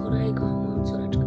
Koreę i kocham moją córeczkę.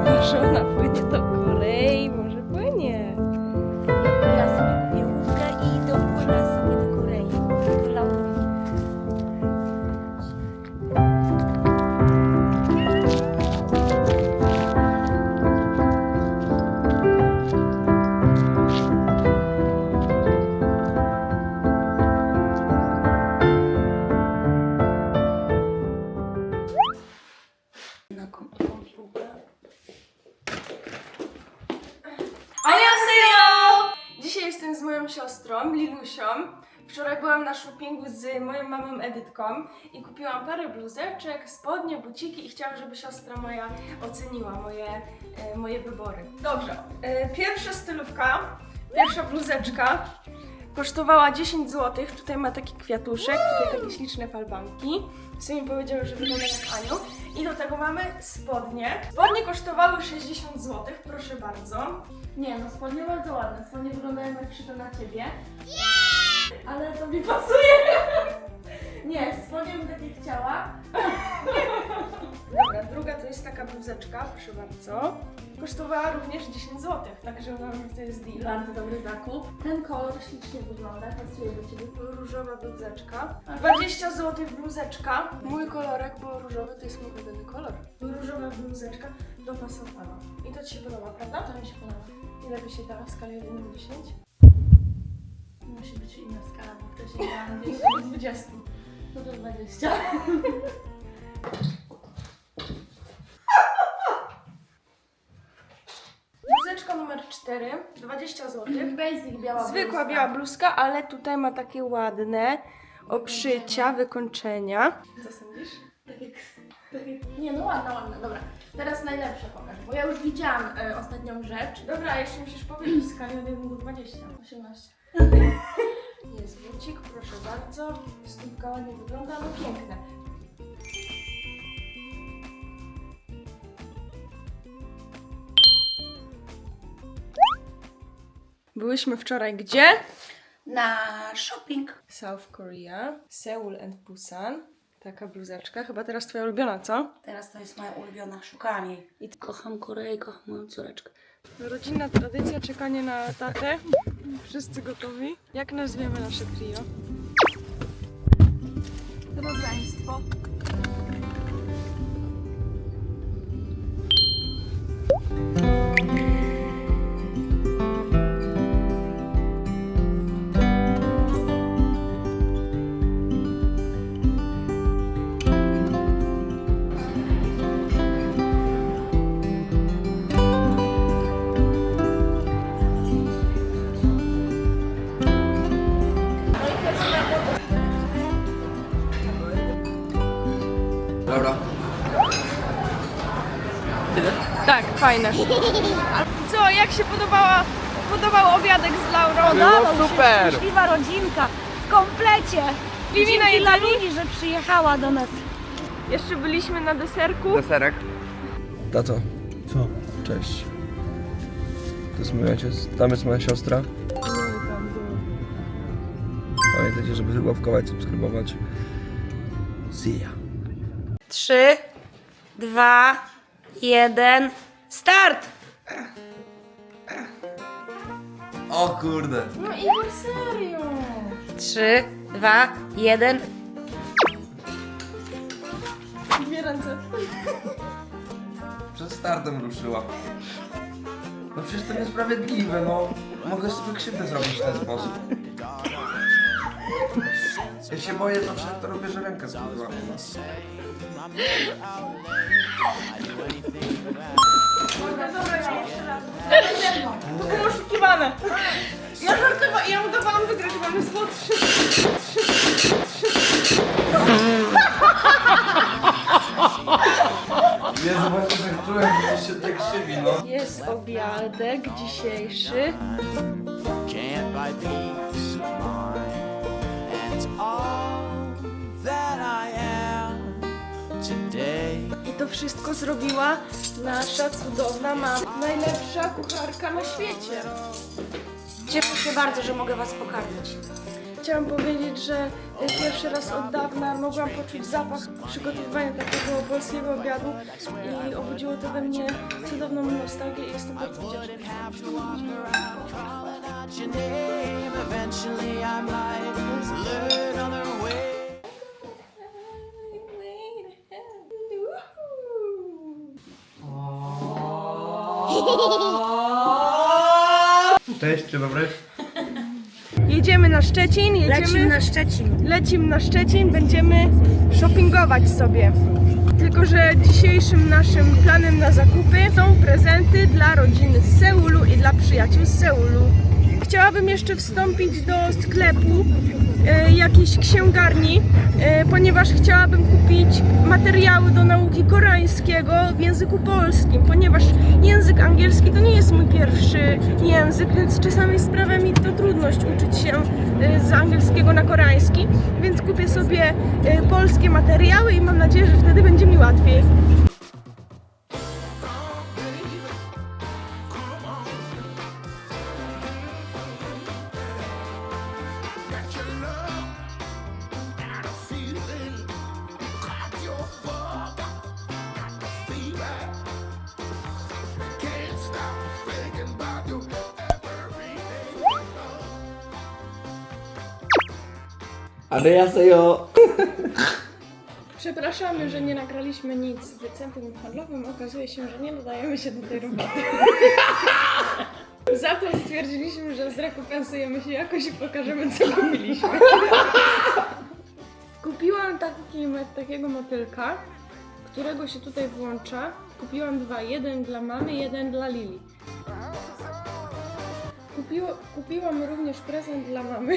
Może ona płynie do Korei, może płynie. Ja sobie kupię łódkę i dopłynę sobie do Korei. Do Lauru. Na kąpiłkę. Annyeonghaseyo! Dzisiaj jestem z moją siostrą, Lilusią. Wczoraj byłam na shoppingu z moją mamą Edytką i kupiłam parę bluzeczek, spodnie, buciki i chciałam, żeby siostra moja oceniła moje wybory. Dobrze, pierwsza stylówka, pierwsza bluzeczka kosztowała 10 zł. Tutaj ma taki kwiatuszek, tutaj takie śliczne falbanki. Sami powiedziały, że wygląda jak Aniu. I do tego mamy spodnie. Spodnie kosztowały 60 zł, proszę bardzo. Nie no, spodnie bardzo ładne. Spodnie wyglądają jak szyte na ciebie. Ale to mi pasuje. Nie, spodnie bym takie chciała. Dobra, druga to jest taka bluzeczka, proszę bardzo. Kosztowała również 10 zł, także uważam, że to jest deal. Bardzo dobry zakup. Ten kolor ślicznie wygląda, pasuje do ciebie. Różowa bluzeczka. 20 zł bluzeczka. Mój kolorek, bo różowy to jest mój ulubiony kolor. Różowa bluzeczka dopasowana. I to ci się podoba, prawda? To mi się podoba. Ile by się dała w skali 1 do 10? Musi być inna skala, bo wcześniej miałam 10 do 20. No to 20. Bluzeczka numer 4, 20 zł. Basic biała Zwykła biała bluzka, ale tutaj ma takie ładne obszycia, wykończenia. Co sądzisz? Nie no ładna, dobra. Teraz najlepsze pokaż, bo ja już widziałam ostatnią rzecz. Dobra, jeszcze musisz powiedzieć w skali od 1 do 20. 18. Jest bucik, proszę bardzo. Stópka ładnie wygląda, no piękne. Byłyśmy wczoraj gdzie? Na shopping. South Korea, Seoul and Busan. Taka bluzeczka, chyba teraz twoja ulubiona, co? Teraz to jest moja ulubiona, szukałam jej. I kocham Koreę i kocham moją córeczkę. Rodzinna tradycja, czekanie na tatę. Wszyscy gotowi. Jak nazwiemy nasze trio? Rodzeństwo. Dobra. Tak, fajne. Co, jak się podobał obiadek z Laurą? Było super! Szczęśliwa rodzinka w komplecie. Lili Dzięki dla Lili, że przyjechała do nas. Jeszcze byliśmy na deserku. Deserek. Tato, Co? cześć. To jest mój ojciec, tam jest moja siostra. Pamiętajcie, żeby łapkować, subskrybować. See ya. 3, 2, 1, start! O kurde. No Igor, serio. 3, 2, 1. Dwie ręce. Przed startem ruszyła. No przecież to niesprawiedliwe, no. Mogę sobie krzywdę zrobić w ten sposób. Ja się boję zawsze, jak to robię, że rękę zgubiła u nas. Dobra, ja jeszcze raz. To było oszukiwane. Ja udawałam wygrać, bo mamy słodszy. Jezu, właśnie tak czułem, że coś się tak krzywi, no. Jest obiadek dzisiejszy. Can't buy peace of mind, and it's all that I am today. day. I to wszystko zrobiła nasza cudowna mama. Najlepsza kucharka na świecie. Cieszę się bardzo, że mogę was pokarmić. Chciałam powiedzieć, że pierwszy raz od dawna mogłam poczuć zapach przygotowywania takiego polskiego obiadu i obudziło to we mnie cudowną nostalgię i jestem bardzo wdzięczna. Without your name, eventually I might learn other ways. Cześć, dzień dobry. Jedziemy na Szczecin, Lecimy na Szczecin, będziemy shoppingować sobie. Tylko że dzisiejszym naszym planem na zakupy są prezenty dla rodziny z Seulu i dla przyjaciół z Seulu. Chciałabym jeszcze wstąpić do sklepu jakiejś księgarni, ponieważ chciałabym kupić materiały do nauki koreańskiego w języku polskim, ponieważ język angielski to nie jest mój pierwszy język, więc czasami sprawia mi to trudność uczyć się z angielskiego na koreański, więc kupię sobie polskie materiały i mam nadzieję, że wtedy będzie mi łatwiej. 안녕하세요. Przepraszamy, że nie nagraliśmy nic w centrum handlowym. Okazuje się, że nie nadajemy się do tej roboty. Za to stwierdziliśmy, że zrekompensujemy się jakoś i pokażemy, co kupiliśmy. Kupiłam takiego motylka, którego się tutaj włącza. Kupiłam dwa. Jeden dla mamy, jeden dla Lili. Kupiłam również prezent dla mamy.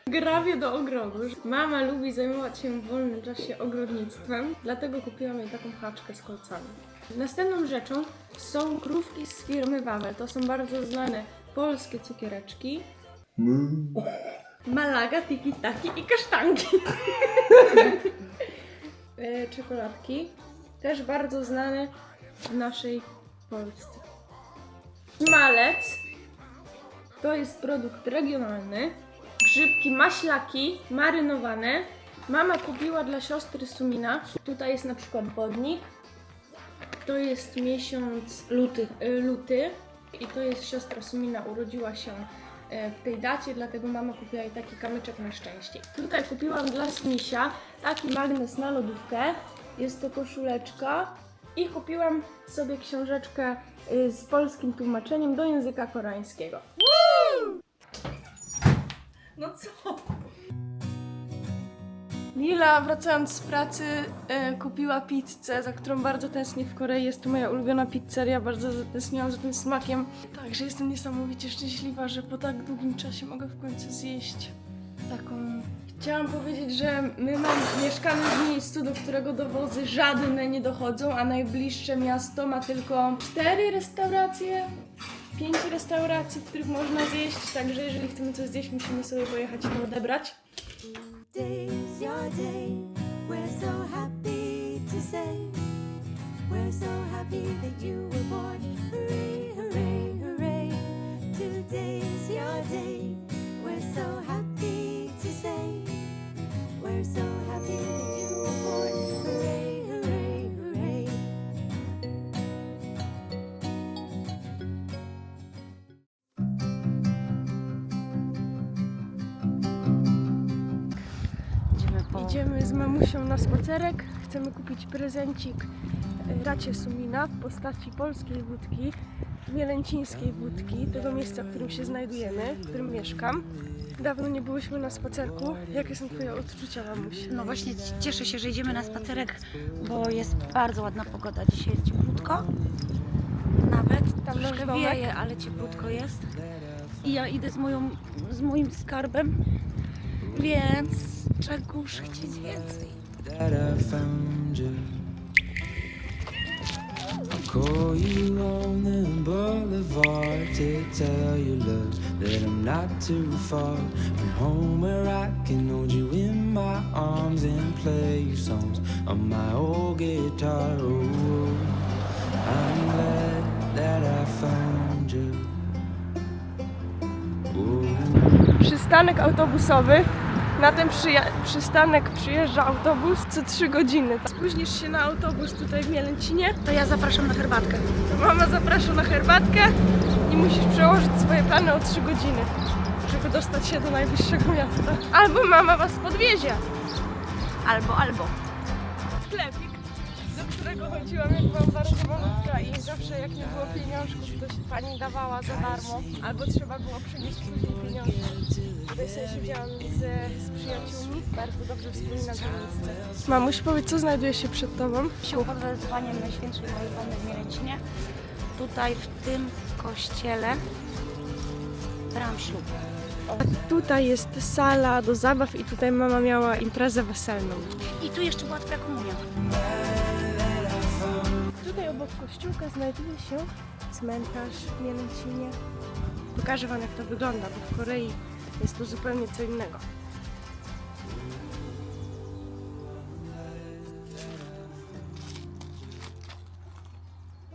Grawie do ogrodu. Mama lubi zajmować się w wolnym czasie ogrodnictwem, dlatego kupiłam jej taką haczkę z kolcami. Następną rzeczą są krówki z firmy Wawel. To są bardzo znane polskie cukiereczki. Malaga, tiki-taki i kasztanki. Czekoladki. Też bardzo znane w naszej Polsce. Malec. To jest produkt regionalny. Grzybki maślaki marynowane. Mama kupiła dla siostry Sumina. Tutaj jest na przykład wodnik. To jest miesiąc luty. I to jest siostra Sumina, urodziła się w tej dacie, dlatego mama kupiła jej taki kamyczek na szczęście. Tutaj kupiłam dla Smisia taki magnes na lodówkę. Jest to koszuleczka. I kupiłam sobie książeczkę z polskim tłumaczeniem do języka koreańskiego. No co? Lila, wracając z pracy, kupiła pizzę, za którą bardzo tęsknię w Korei. Jest to moja ulubiona pizzeria, bardzo zatęskniłam za tym smakiem. Także jestem niesamowicie szczęśliwa, że po tak długim czasie mogę w końcu zjeść taką. Chciałam powiedzieć, że mieszkamy w miejscu, do którego dowozy żadne nie dochodzą, a najbliższe miasto ma tylko 4 restauracje. 5 restauracji, w których można zjeść, także jeżeli chcemy coś zjeść, musimy sobie pojechać i to odebrać. Today's your day. We're so happy to say. We're so happy that you were born. Hooray, hooray, hooray. Today's your day. We're so happy to say. We're so happy that you were born. Hooray, hooray, hooray. Idziemy z mamusią na spacerek. Chcemy kupić prezencik Racie Sumina w postaci polskiej wódki, mielęcińskiej wódki, tego miejsca, w którym się znajdujemy, w którym mieszkam. Dawno nie byłyśmy na spacerku. Jakie są Twoje odczucia, mamuś? No właśnie cieszę się, że idziemy na spacerek, bo jest bardzo ładna pogoda. Dzisiaj jest cieplutko. Nawet Tam nasz troszkę domek. wieje, ale cieplutko jest. I ja idę z moim skarbem, więc czegoż chcieć więcej. That I found you. I'll call you on the boulevard to tell you, love, that I'm not too far from home where I can hold you in my arms and play you songs on my old guitar. Ooh, I'm glad that I found you. Ooh. Przystanek autobusowy. Na ten przystanek przyjeżdża autobus co 3 godziny. Spóźnisz się na autobus tutaj w Mielęcinie, To ja zapraszam na herbatkę. to mama zaprasza na herbatkę i musisz przełożyć swoje plany o 3 godziny, żeby dostać się do najbliższego miasta. Albo mama was podwiezie. Albo. Sklepik, do którego chodziłam jak byłam bardzo malutka i zawsze jak nie było pieniążków, to się pani dawała za darmo, albo trzeba było przynieść później pieniądze. Tutaj sobie siedziałam z przyjaciółmi, bardzo dobrze wspominam to miejsce. Mamuś, powiedz, co znajduje się przed tobą? Się pod wezwaniem Najświętszej Maryi Panny w Mielęcinie. Tutaj w tym kościele brałam ślub. Tutaj jest sala do zabaw i tutaj mama miała imprezę weselną. I tu jeszcze była twoja komunia. Tutaj obok kościółka znajduje się cmentarz w Mielęcinie. Pokażę wam, jak to wygląda, bo w Korei jest to zupełnie co innego.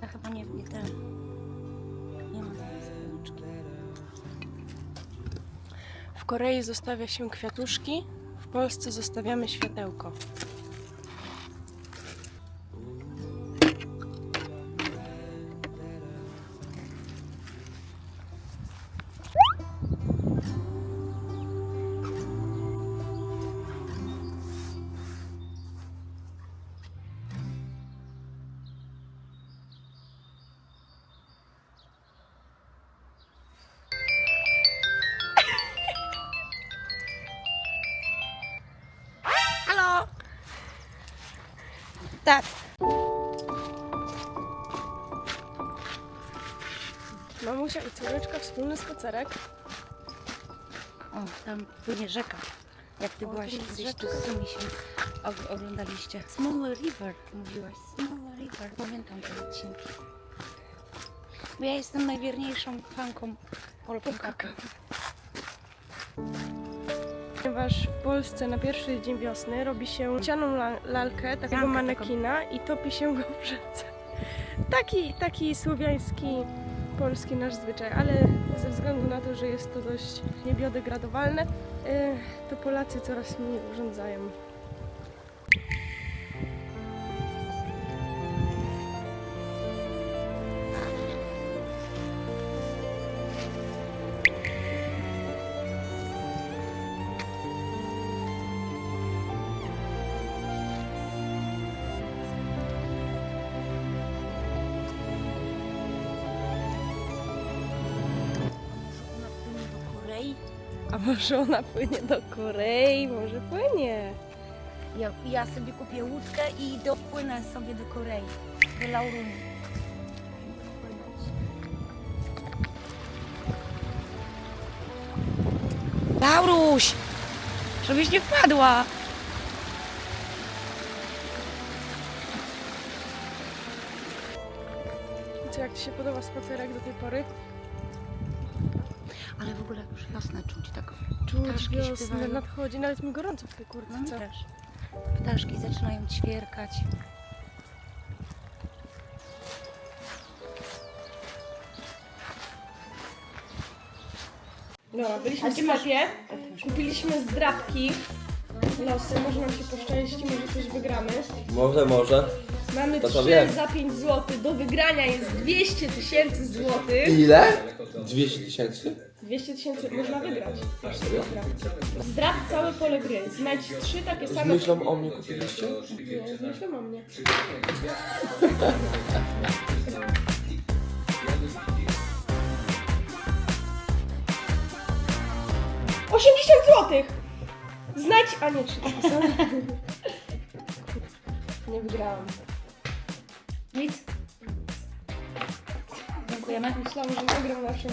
Ja chyba nie ten. Nie mam takiej spółeczki. W Korei zostawia się kwiatuszki, w Polsce zostawiamy światełko. Halo! Tak. Mamusia i córeczka, wspólny spacerek. O, tam płynie rzeka. Jak ty byłaś to jest kiedyś, to rzeka. z tymi się oglądaliście. Small River mówiłaś. Small River. Pamiętam te odcinki. Bo ja jestem najwierniejszą fanką Polki Kaka. Ponieważ w Polsce na pierwszy dzień wiosny robi się cianą lalkę, takiego Lalkę manekina i topi się go w rzece. Taki słowiański, polski nasz zwyczaj, ale ze względu na to, że jest to dość niebiodegradowalne, to Polacy coraz mniej urządzają. Ona płynie do Korei. A może ona płynie do Korei? Może płynie. Ja sobie kupię łódkę i dopłynę sobie do Korei. Do Laurunu. Lauruś! Żebyś nie wpadła! Co, jak Ci się podoba spacerek do tej pory? Ale w ogóle już wiosnę czuć tak. Czuć Ptaszki wiosnę, śpiewają. nadchodzi, nawet mi gorąco w tej No mi kurtce. też. Ptaszki zaczynają ćwierkać. Dobra, byliśmy w sklepie, kupiliśmy zdrabki, losy, może nam się poszczęści, może coś wygramy. Może. Mamy To 3 wiem. za 5 zł, do wygrania jest 200 000 złotych. Ile? 200 000? 200 000 można wygrać. Serio? Zdrab całe pole gry, znajdź 3 takie Z same... myślą o mnie kupiliście? Nie, z myślą o mnie. 80 zł! Znajdź... A nie, 3 takie same. Nie wygrałam. Nic. Dziękujemy. Myślałam, że wygram naszą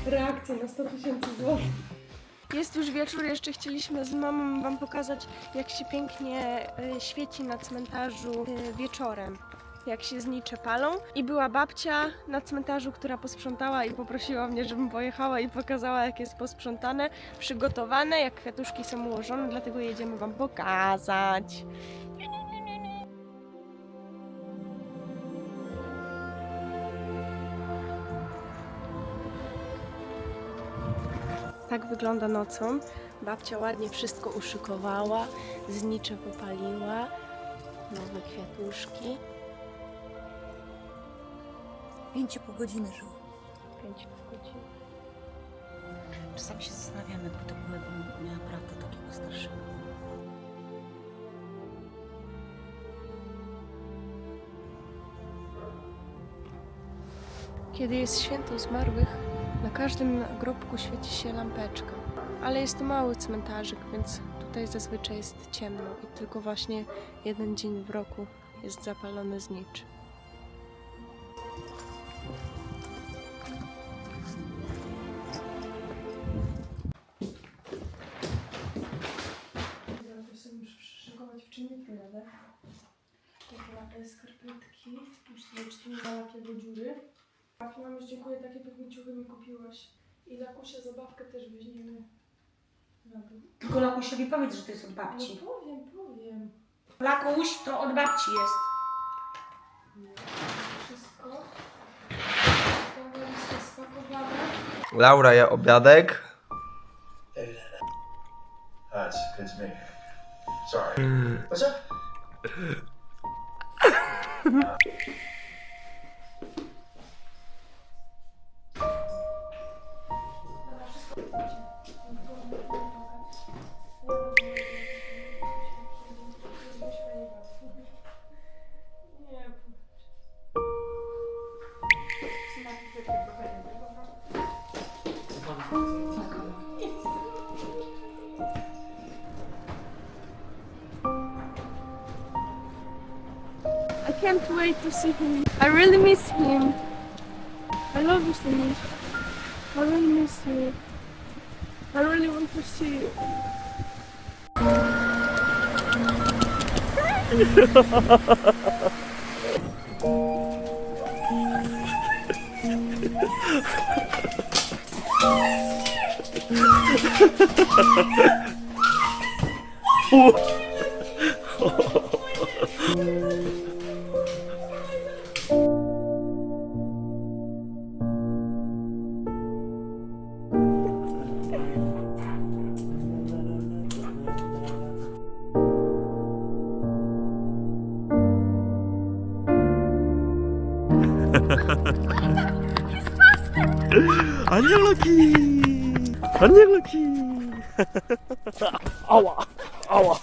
reakcję na 100 000 złotych. Jest już wieczór, jeszcze chcieliśmy z mamą wam pokazać, jak się pięknie świeci na cmentarzu wieczorem. jak się znicze palą. I była babcia na cmentarzu, która posprzątała i poprosiła mnie, żebym pojechała i pokazała, jak jest posprzątane, przygotowane, jak kwiatuszki są ułożone, dlatego jedziemy Wam pokazać. Tak wygląda nocą. Babcia ładnie wszystko uszykowała, znicze popaliła, nowe kwiatuszki. 5,5 godziny żył. 5 godzin. Czasami się zastanawiamy, gdy to byłego miała prawdę takiego starszego. Kiedy jest święto zmarłych, na każdym nagrobku świeci się lampeczka. Ale jest to mały cmentarzyk, więc tutaj zazwyczaj jest ciemno i tylko właśnie jeden dzień w roku jest zapalony znicz. Zaraz sobie muszę przyszykować, w czym jutro jadę. Takie skarpetki, muszę zobaczyć, tu nie ma jakiego dziury. Tak, mamuś, dziękuję, takie piękne ciuchy mi kupiłaś. I Lakusia zabawkę też weźmiemy na dół. Tylko Lakusiowi powiedz, że to jest od No babci. powiem. Lakuś, to od babci jest. Wszystko. Cała lista spakowana. Laura je obiadek. That's good to me. Sorry. What's up? I can't wait to see him. I really miss him. I love you so much. I really miss you. I really want to see you. Anielaki! Anielaki! Ała! Ała!